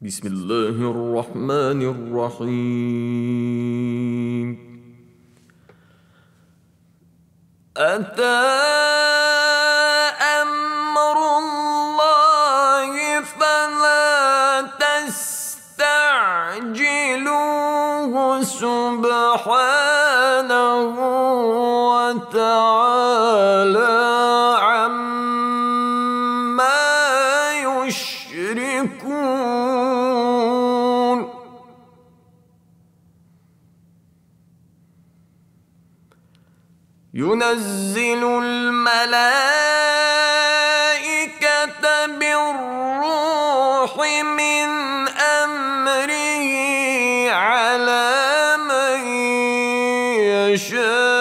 بسم الله الرحمن الرحيم. أتى أمر الله فلا تستعجلوه سبحانه وتعالى عما يشركون. ينزل الملائكة بالروح من أمره على من يشاء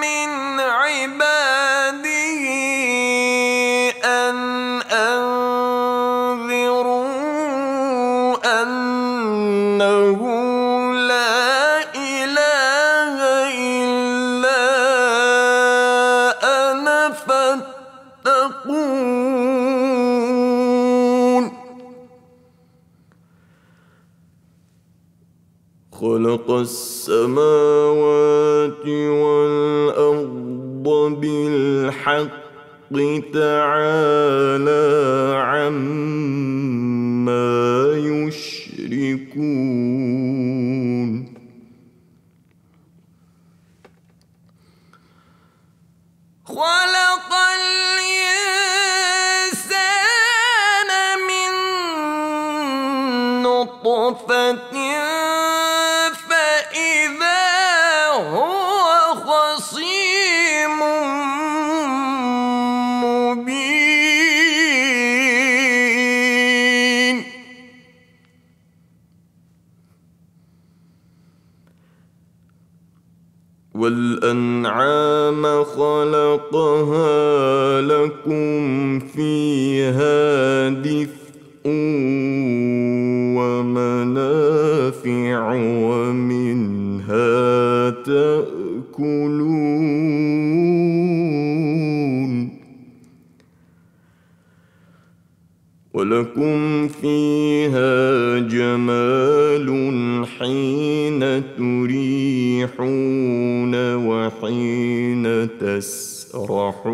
من عباده أن أنذروا أنه لا إله إلا أنا فاتقون. خلق السماوات والأرض بالحق تعالى عما يشركون. خلق الإنسان من نطفة فإذا هو خصيم مبين. والأنعام خلقها لكم فيها دفء ومنافع ومنها تأكلون. ولكم فيها جمال حين تريحون وحين تسرحون.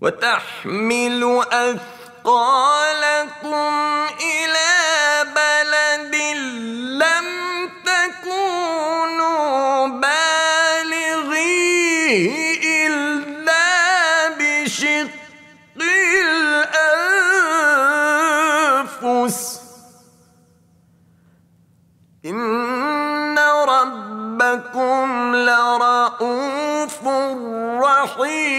وتحمل أثقالكم إلى بلد لم تكونوا بالغيه إلا بشق الأنفس إن ربكم لرؤوف رحيم.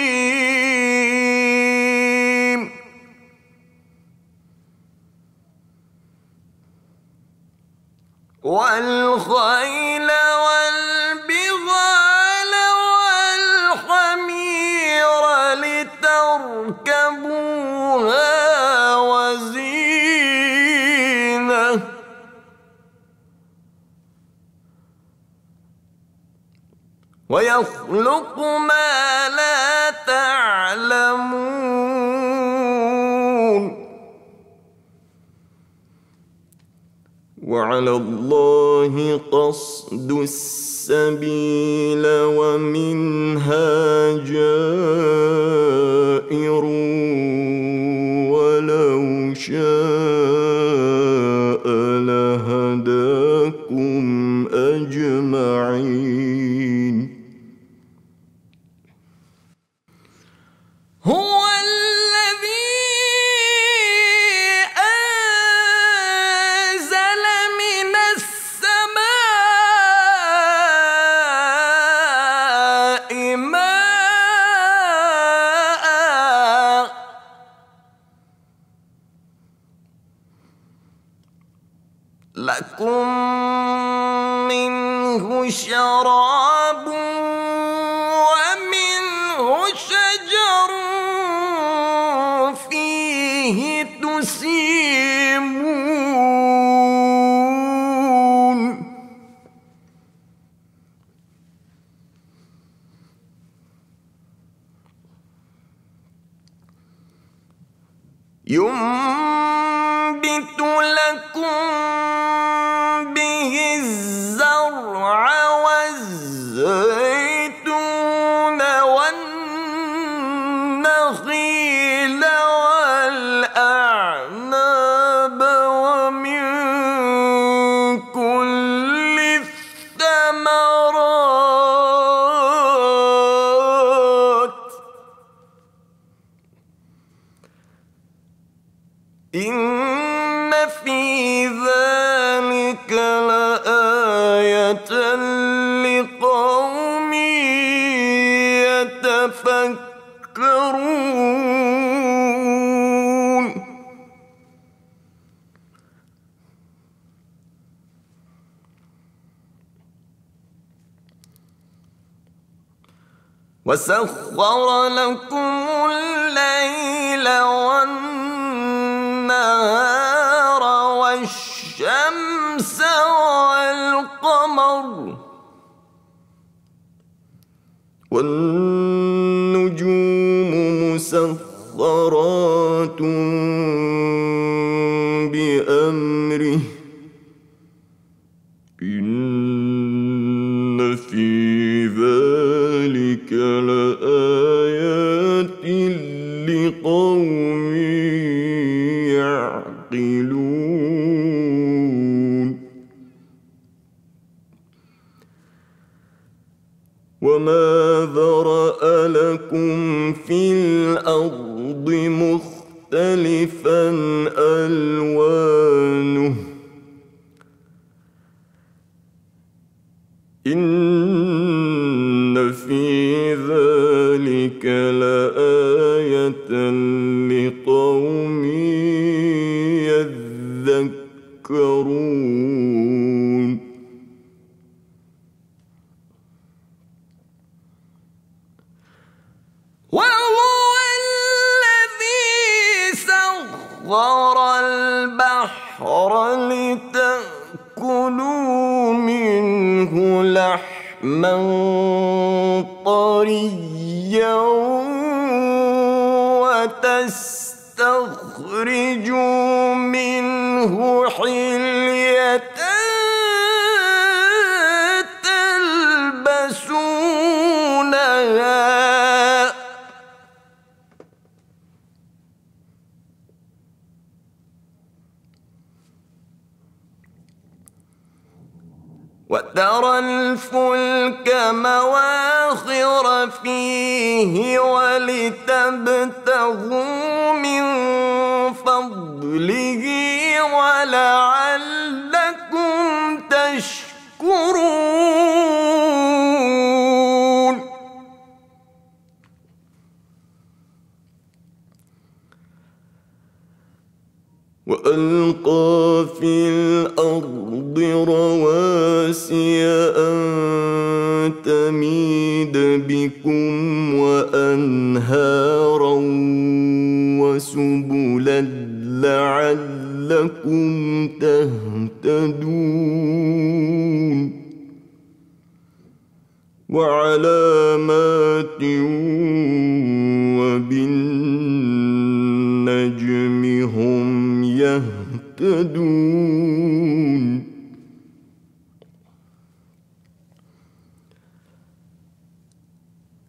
والخيل والبغال والحمير لتركبوها وزينة ويخلق ما لا تعلمون. وعلى الله قصد السبيل ومنها جائر ولو شاء لهداكم أجمعين. هو الذي أنزل من السماء ماء شراب ومنه شجر فيه تسيمون ينبت لكم به الزرع والزيتون والنخيل والأعناب ومن كل الثمرات إن في ذلك لآية لقوم يتفكرون وسخر لكم الليل والنهار والشمس والقمر والنجوم مسخرات بأمره إن في ذلك لآيات لقوم يعقلون وما ذرأ لكم في الأرض مختلفا ألوانه إن في ذلك لآية لقوم يذكرون وهو الذي سخر البحر لتأكلوا منه لحما طريا وتستخرجوا منه حلية تلبسونها وترى الفلك مواخر فيه ولتبتغوا من فضله ولعلكم تشكرون وألقى في الأرض رواسي أن تميد بكم وأنهارا وسبلا لعلكم تهتدون وعلامات وبالنجم هم يهتدون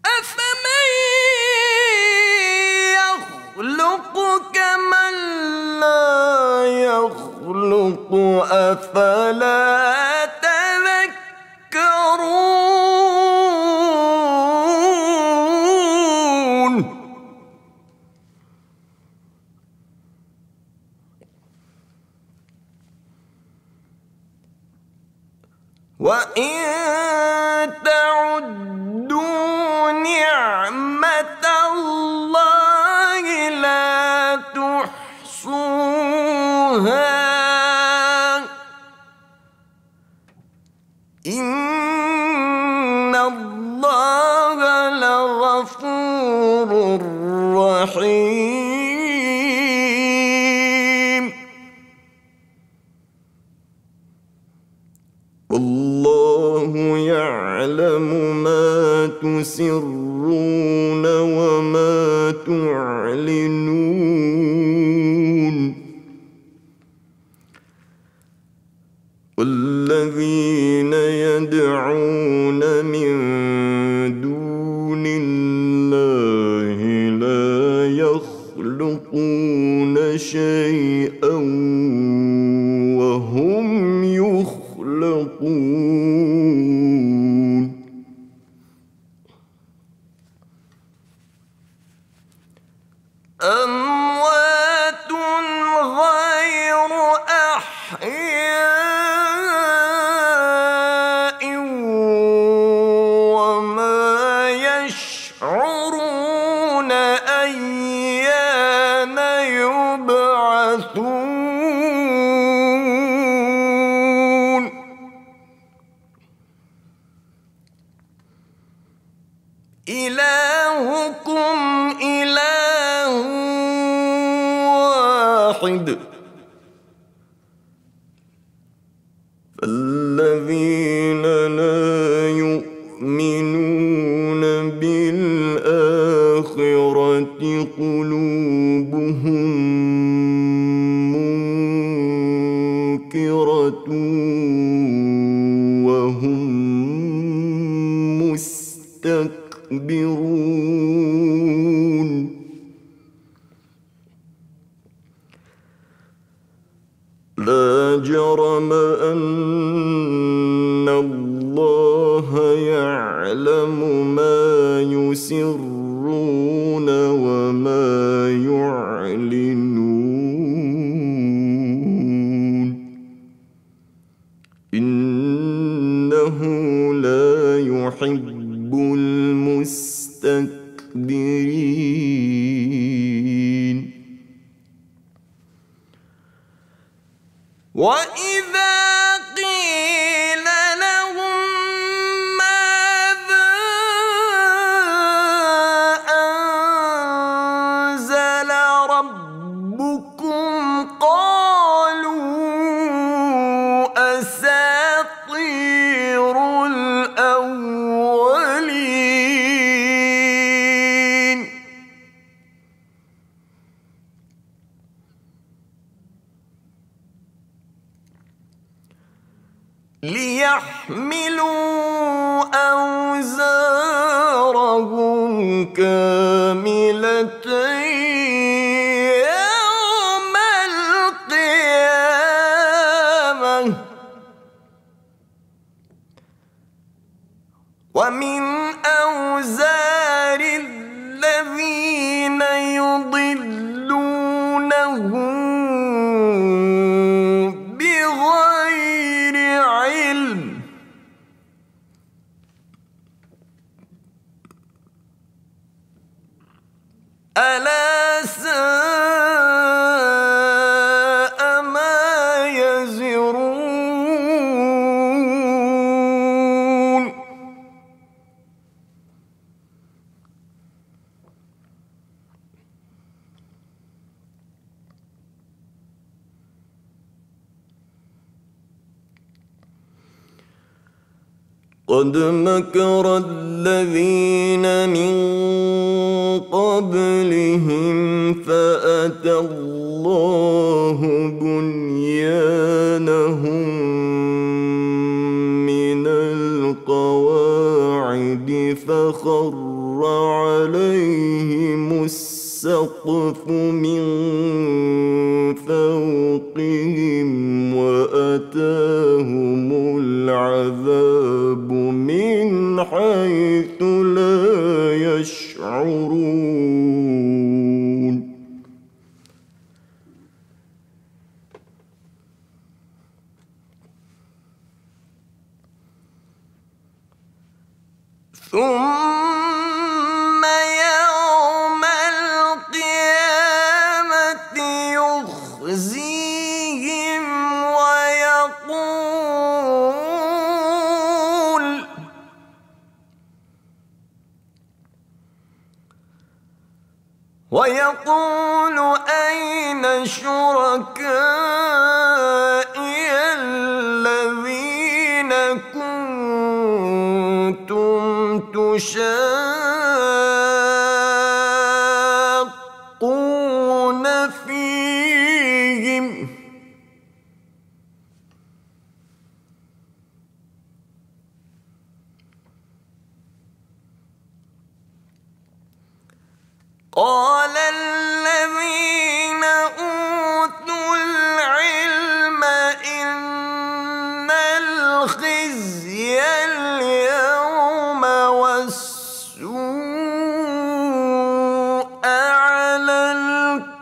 أفمن يخلق كمن لا يخلق أفلا تذكرون يعلم ما تسرون وما تعلنون والذين يدعون من دون الله لا يخلقون شيئا وهم يخلقون أموات غير أحياء وما يشعرون أيان يبعثون إلهكم إله واحد فالذين لا يؤمنون بالآخرة قلوبهم منكرة وهم مستكبرون لا جرم أن الله يعلم ما يسرون وما يعلنون إنه لا يحب المستكبرين وإذا قيل لهم ماذا أنزل ربكم قالوا أساطير الأولين ليحملوا أوزارهم كاملة يوم القيامة ومن أوزار الذين يضلونهم بغير علم ألا ساء ما يزرون قد مكر الذين من قبلهم فأتى الله بنيانهم من القواعد فخر عليهم السقف من فوقهم وأتاهم العذاب من حيث لا يشعرون ثم يوم القيامة يخزيهم ويقول أين شركائي الذين كنتم يشاقون فيهم قال الذين أوتوا العلم إن الخزي اليوم والسوء على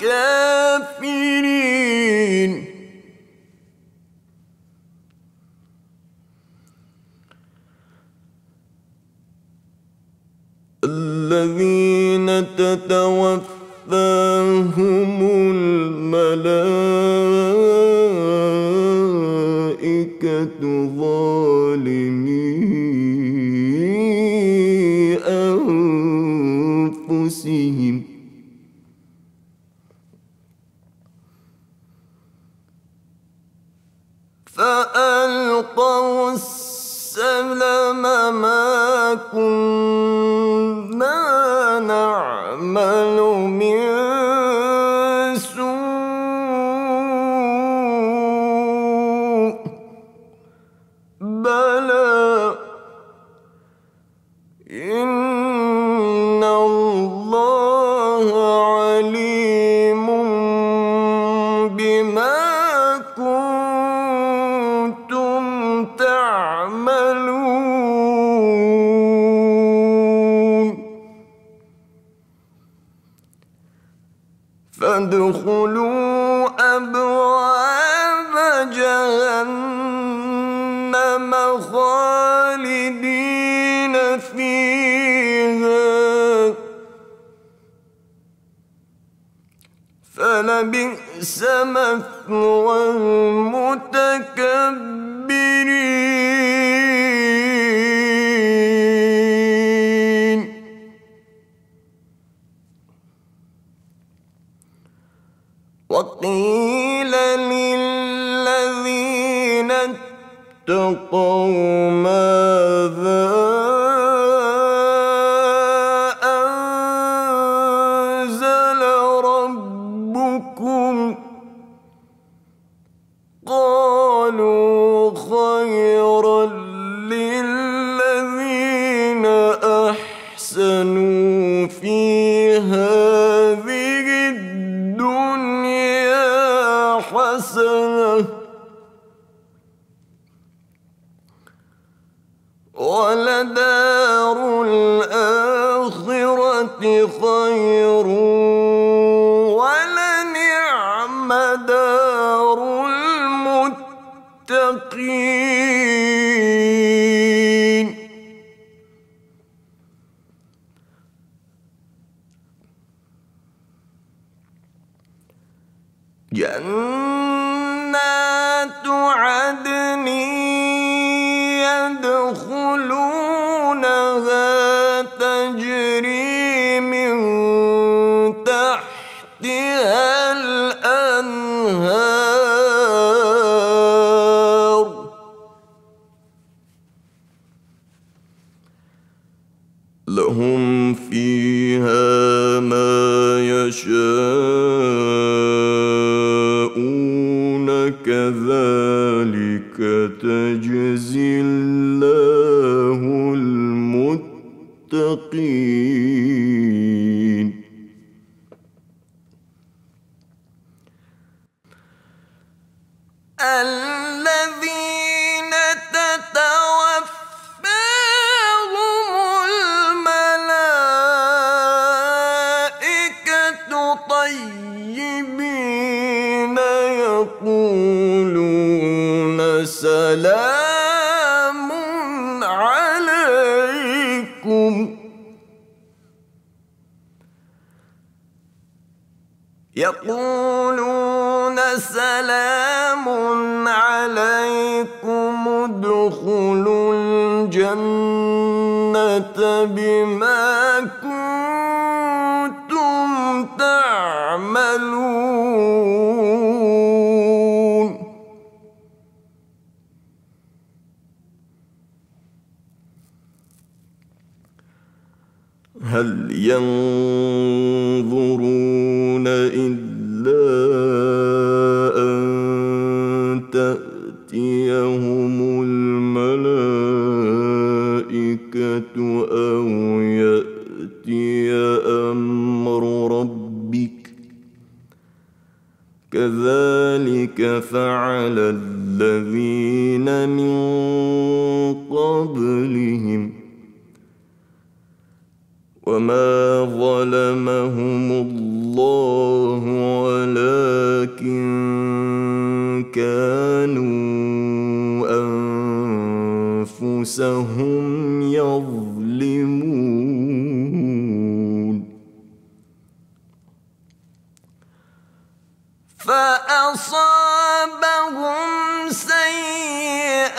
الكافرين الذين تتوفاهم الملائكة ظالمي أنفسهم فألقوا السلم ما كنا نعمل من سوء بلى إن الله عليم بما كنتم تعملون فادخلوا أبواب جهنم خالدين فيها فلبئس مثوى المتكبرين وقيل للذين اتقوا ماذا أنزل ربكم قالوا خيرا للذين أحسنوا في هذه الدنيا حسنة ولدار الآخرة خير ولنعم دار المتقين جنات عدن يدخلونها تجري من تحتها الأنهار لهم فيها ما يشاءون كذلك تجزي الله المتقين الذين تتوفاهم الملائكة طيبين يقولون سلام عليكم ادخلوا الجنة بما كنتم تعملون هل ينظرون إلا أن تأتيهم الملائكة أو يأتي أمر ربك كذلك فعل الذين من قبلهم وما ظلمهم الله ولكن كانوا أنفسهم يظلمون فأصابهم سيئات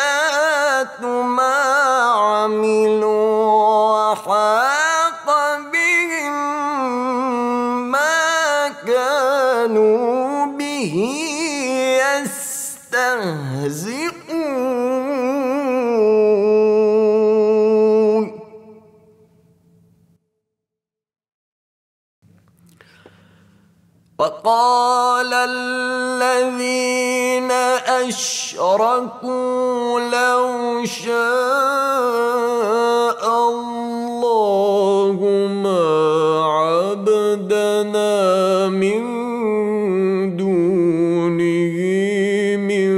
ما عملوا وحاق بهم ما كانوا به يستهزئون وقال الذين أشركوا لو شاء الله ما عبدنا من دونه من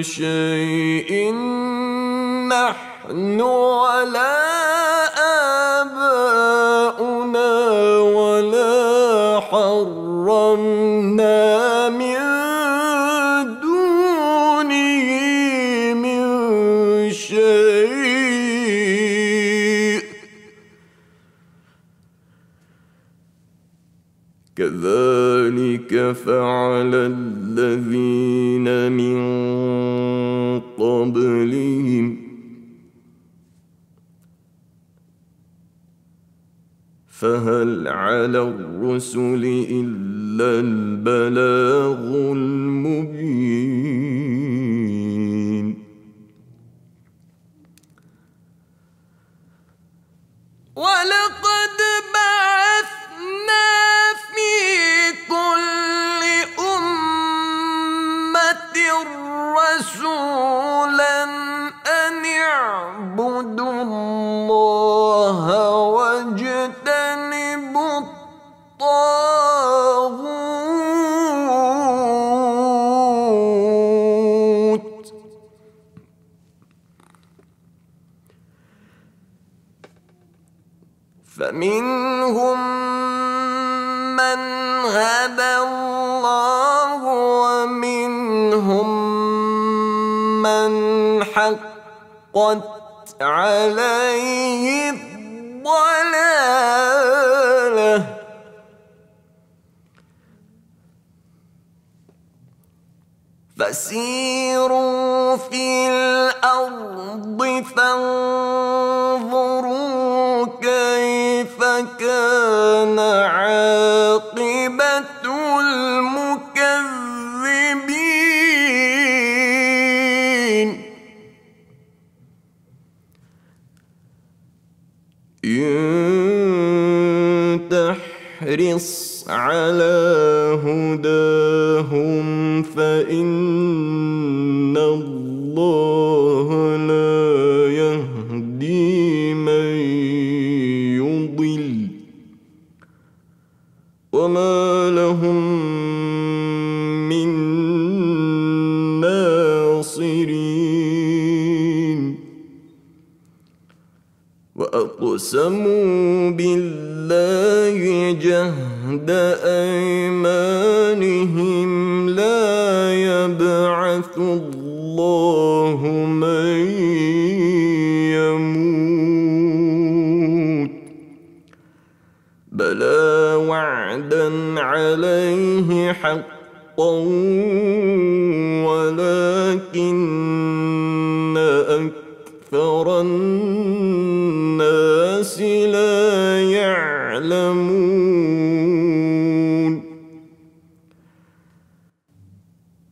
شيء نحن ولا آباؤنا ولا حرمنا من دونه من شيء كذلك فعل الذين من قبلهم فهل على الرسل إلا البلاغ المبين ولقد بعثنا في كل أمة رسولا أن اعبدوا الله واجتنبوا الطاغوت فمنهم من هدى الله ومنهم من حقت عليه الضلالة فسيروا في الأرض فانظروا كيف كان عاقبة المكذبين إن تحرص على هداهم فإن الله لا يهدي من يضل وما لهم من ناصرين وأقسموا بالله جهد أيمانهم لا يبعث الله من يموت بلى وعدا عليه حقا ولكن أكثر الناس لا يعلمون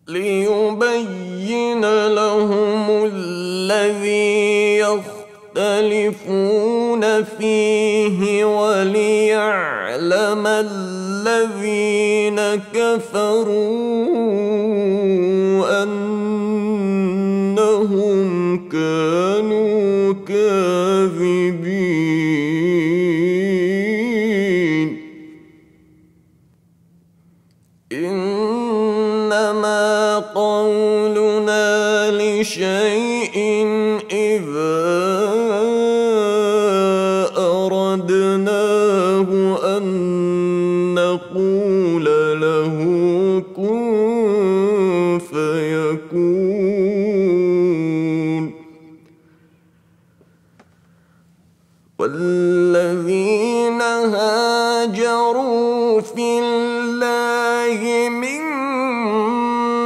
ليبين لهم الذي يختلفون يختلفون فيه وليعلم الذين كفروا أنهم كانوا كاذبين إنما قولنا لشيء إذا أردناه أن نقول له كن فيكون والذين هاجروا في الله من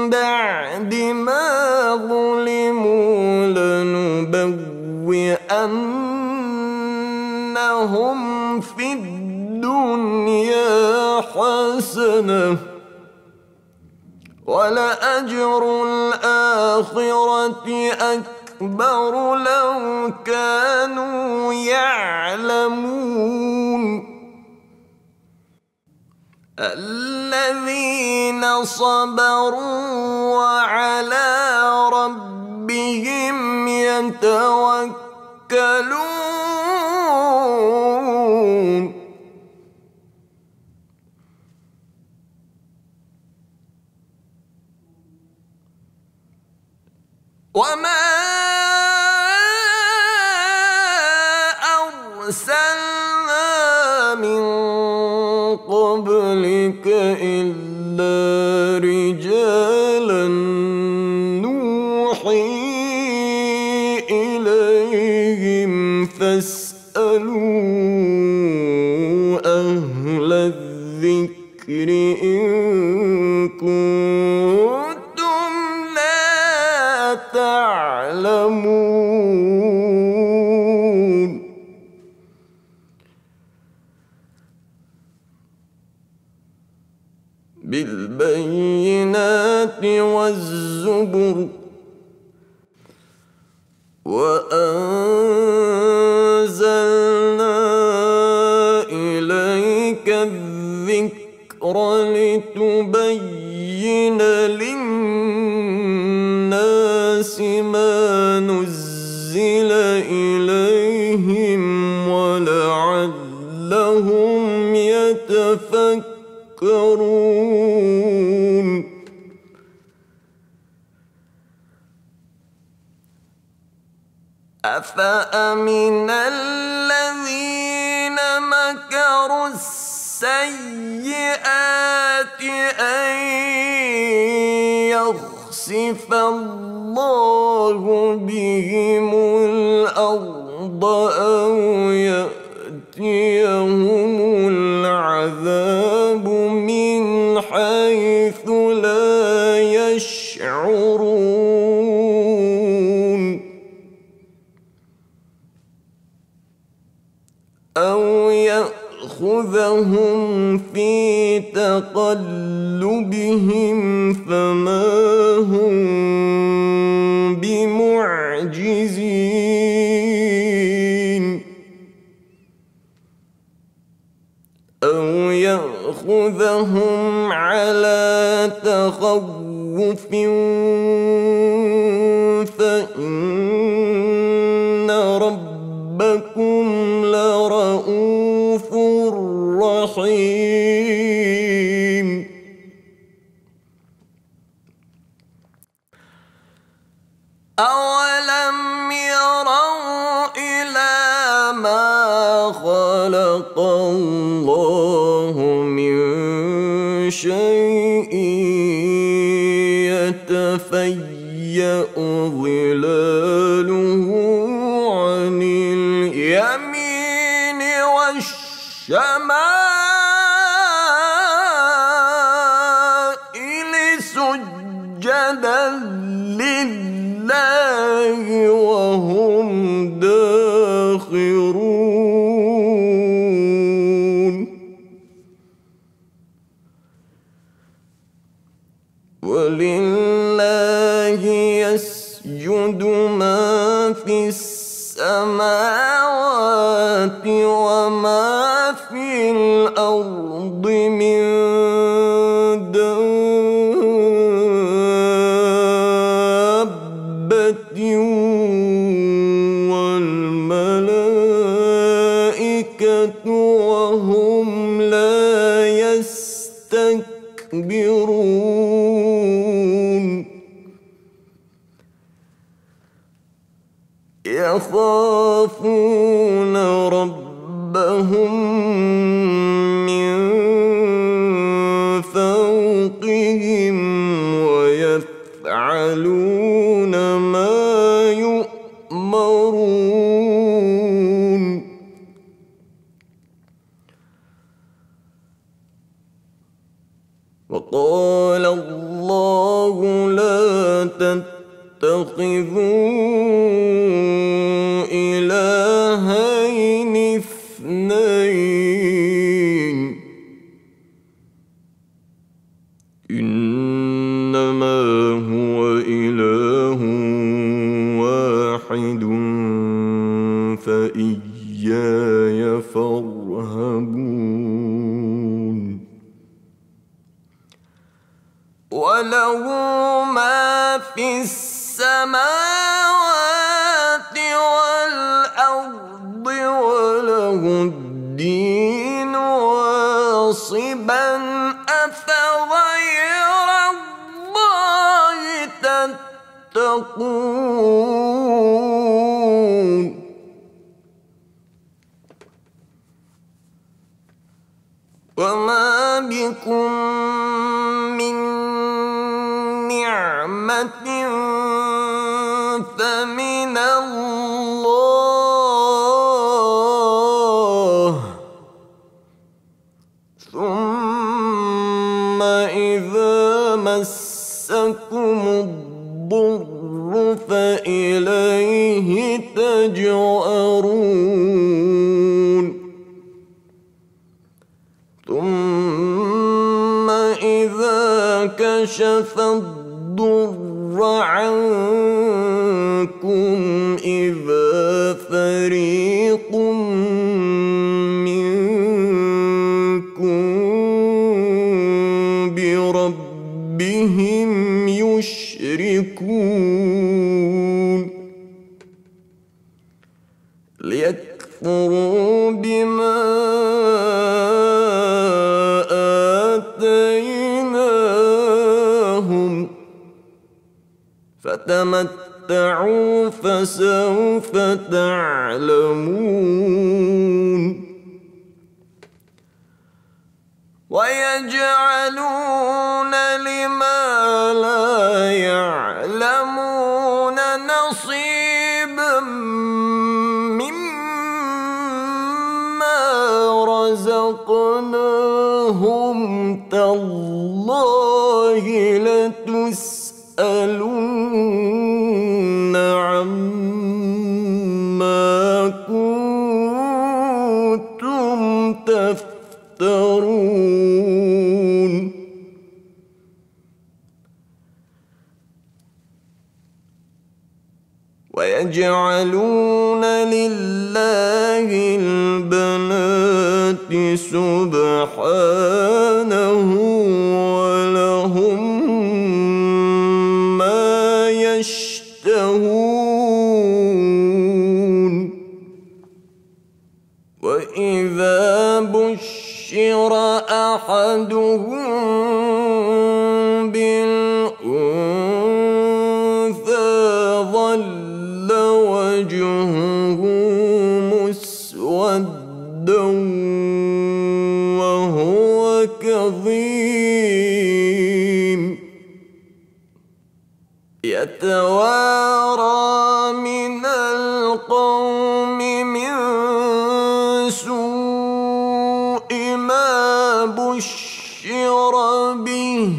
بعد ما ظلموا لنبوئنهم في الدنيا حسنة ولأجر الآخرة أكبر لو كانوا يعلمون الذين صبروا وعلى ربهم يتوكلون وما أرسلنا من قبلك إلا رجالا نوحي إليهم فاسألوا أهل الذكر إن كنتم لا تعلمون بالبينات والزبر وأنزلنا إليك الذكر لتبين للناس ما نزل إليهم ولعلهم يتفكرون أفأمن الذين مكروا السيئات أن يخسف الله بهم الأرض أو يأتيهم العذاب من حيث لا يشعرون أو يأخذهم في تقلبهم فما هم بمعجزين أو يأخذهم على تخوف فإن ربكم لرؤوف رحيم أولم يروا إلى ما خلق الله من شيء يتفيأ ظلاله عن اليمين والشمائل سجدا لله وهم داخرون ولله يسجد ما في السماوات السماوات وما في الأرض من دابة والملائكة وهم لا يستكبرون يخافون ربهم من فوقهم ويفعلون ما يؤمرون وقال الله لا تتخذوا إلهين اثنين إنما هو إله واحد فإياي فارهبون وله ما في السماوات والأرض وله الدين واصبا أفغير الله تتقون وما بكم من نعمة فمن الله ثم إذا مسكم الضر فإليه تجأرون ثم إذا كشف الضر عنكم إذا فريق منكم بربهم يشركون ليكفروا بما آتيناهم فتمتعوا فسوف تعلمون ويجعلون لما لا يعلمون نصيبا مما رزقناهم تالله لتسألن عما كنتم تفترون ويجعلون لله البنات سبحانه ولهم ما يشتهون وإذا بشر أحدهم بالأنثى ظل وجهه مسودا وهو كظيم يتوارى من القوم من سوء ما بشر به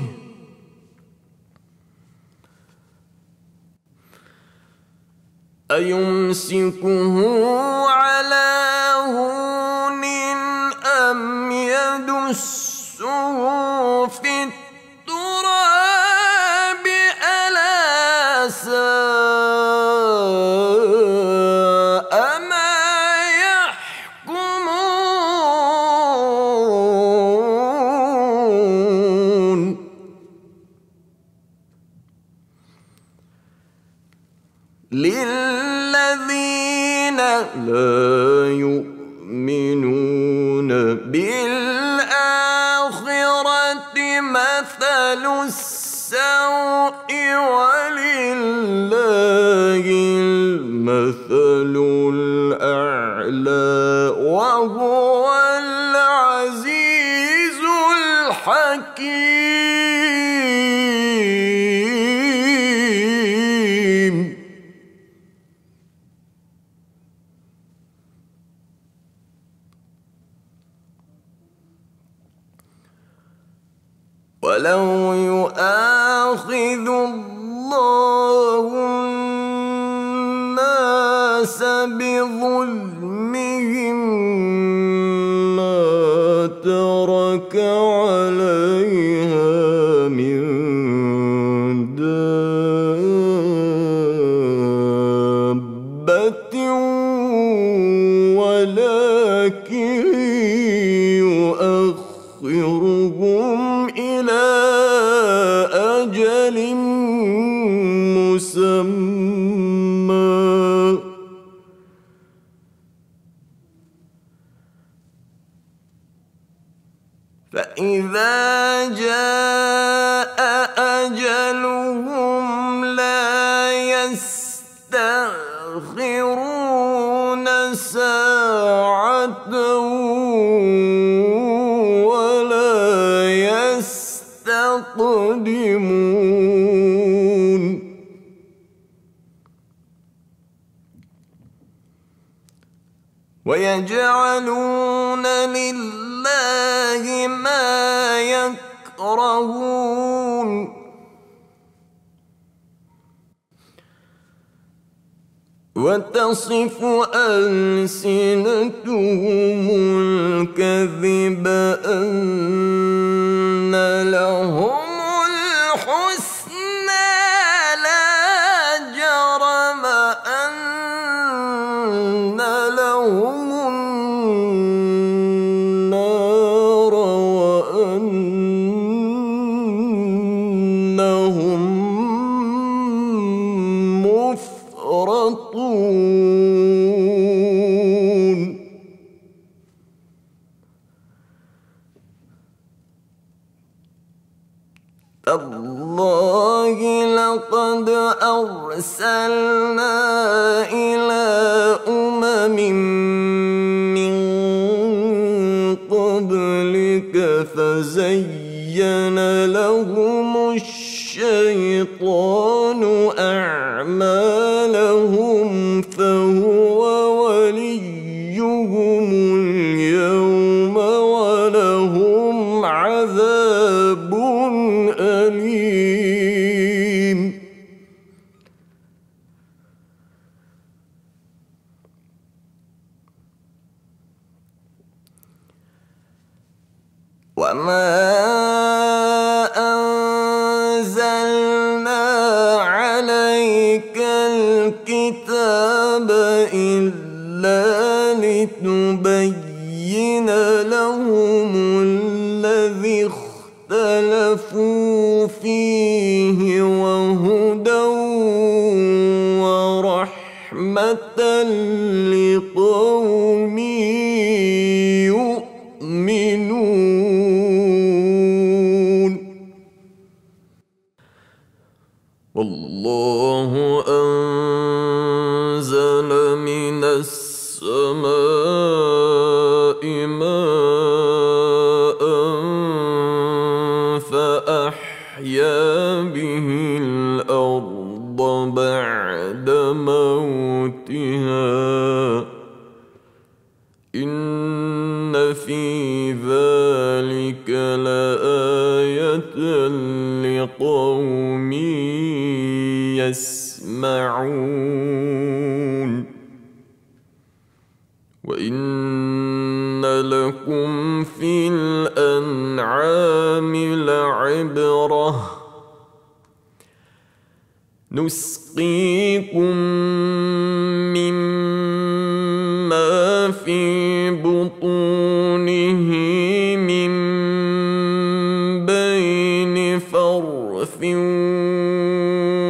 أيمسكه على هون أم يدسه في التراب ألا ساء للذين لا يؤمنون بالآخرة مثل السوء ولله المثل الأعلى وهو العزيز الحكيم. ولو يؤاخذ الله الناس بظلمهم ما ترك عليها من دابة ولكن يؤخرهم إلى أجل مسمى فإذا جاء أجلهم لا يستأخرون ساعة ولا يستقدمون. ويجعلون لله ما يكرهون وتصف ألسنتهم الكذب أن لهم الحسنى لا جرم أن لهم النار وأنهم مفرطون. تالله لقد أرسلنا إلى أمم من قبلك فزين لهم الشيطان أعمالهم فهو وليهم اليوم ولهم عذاب أليم. وما أنزلنا عليك الكتاب إلا لتبين لهم الذي اختلفوا فيه وهدى ورحمة لقوم يؤمنون. والله أنزل من السماء ماء فأحيا به الأرض بعد موتها إن في ذلك لآية لقوم يسمعون. وإن لكم في الأنعام لعبرة نسقيكم مما في بطونه من بين فرث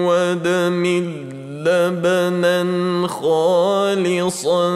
ودم لبنا خالصا